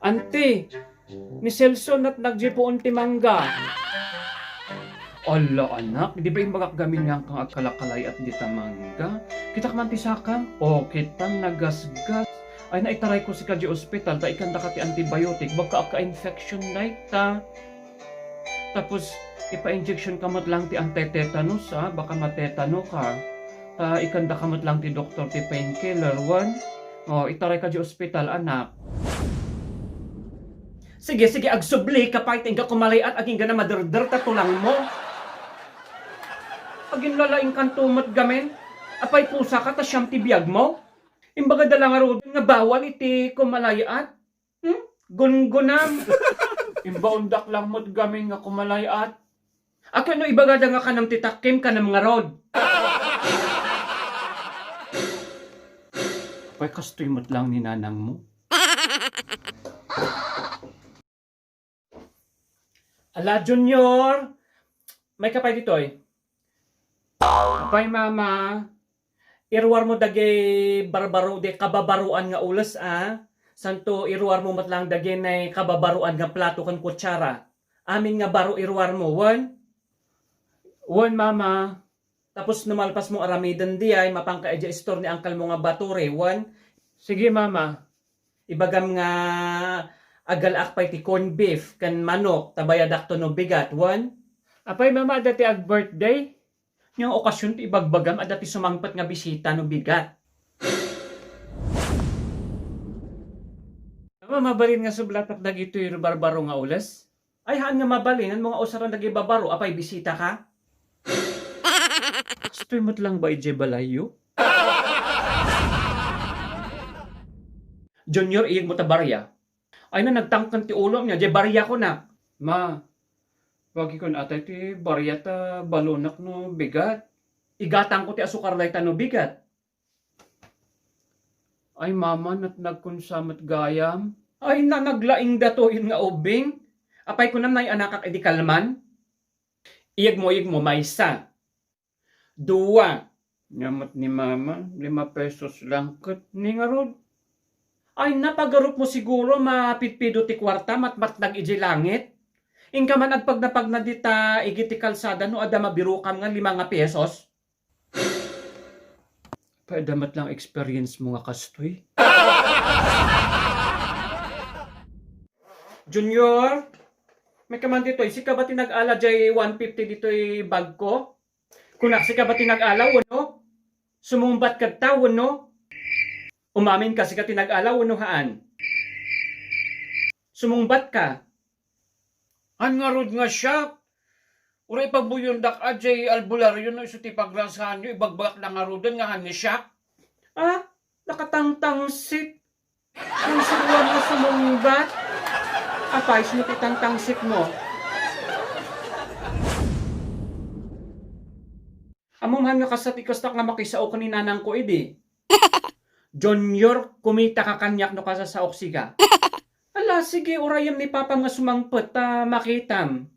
Ante, ni Selson at nagjipuon ti mangga. Ala anak, di ba imbagak gamin nga kang agkalakalay at di tamangga? Kita man ti sakang, o kitang nagasgas. Ay naitaray ko si kadyo ospital, ta ikanda ka ti antibiotic, baka ka-infection na ta. Tapos, ipa-injection kamot lang ti anti-tetanus ha, baka matetano ka. Ta ikanda kamot lang ti doktor ti painkiller, one. O, itaray ka di ospital, anak. Sige, sige, agsubli ka pa, tingga kumalayat, aging gana maderder ta tulang mo. Aging lalaing kantumot gamen, apay pusa ka, ta siyam ti biyag mo. Imbaga dalang arod nga bawal iti kumalayat. Gungunam. Imbaundak lang mo't gamen nga kumalayat. Ako no ibaga da nga kanam titakim kanam nga rod. Apay kastoy mo't lang ni nanang mo. Ala, Junior! May kapay dito eh. Apay, mama. Irwar mo dagay barbaro de kababaruan nga ulas, ah. Santo irwar mo matlang dagay na kababaruan nga plato kan kutsara. Amin nga baro irwar mo, wan? Wan, mama. Tapos numalpas mo aramidan di ay mapangka eja store ni angkal mo nga bature, wan? Sige, mama. Ibagam nga agal akpay ti corn beef kan manok tabayadak to no bigat one. Apay mama dati ag birthday. Yung okasyon ti ibagbagam at dati sumangpat nga bisita no bigat. Mama mabalin nga sublatak dagito yung barbaro nga ulas. Ay haan nga mabalin ang mga usaran dagi babaro apay bisita ka. Stoy mo't lang ba ije balayo? Junior iyag mo tabarya. Ay na nagtangkan ti ulo niya, di barya ko na. Ma, wagi ko na atay ti barya ta balonak no bigat. Igatang ko ti asukar lay ta no bigat. Ay mama, nagkonsamat gayam. Ay na naglaing datoin nga ubing. Apay ko na may anak kak edi kalman. Iyag mo maysa. Dua. Nyamat ni mama, 5 pesos lang kat ni nga rod. Ay napagarup mo siguro mapitpido ti kwarta matmatnag iji langit. Ingka man agpagnapag na dita igiti kalsada no ada mabirukam nga 5 pesos. Padamat lang experience mo nga kastoy. Junior, may kaman dito si ka ba tinag-ala jay 150 dito'y bag ko? Kunak si ka ba tinag-ala no? Sumumbat ka tao no? Umamin kasi ka tinag-alaw, unuhaan. Sumungbat ka. An nga rod nga siya. Uray pagbuyundak ajay albularyo no iso ti paglansahan nyo, ibagbak na nga rodan nga ni siya. Ah, nakatangtangsit. Ang suruan nga sumungbat. Apay, sino titangtangsit mo? Amumhan nga kasat ikastak nga makisao ka ni nanang ko, edi. Junior, kumita ka kanyak no kasa sa oksiga. Ala, sige, urayam ni Papa nga sumangpot, makitam.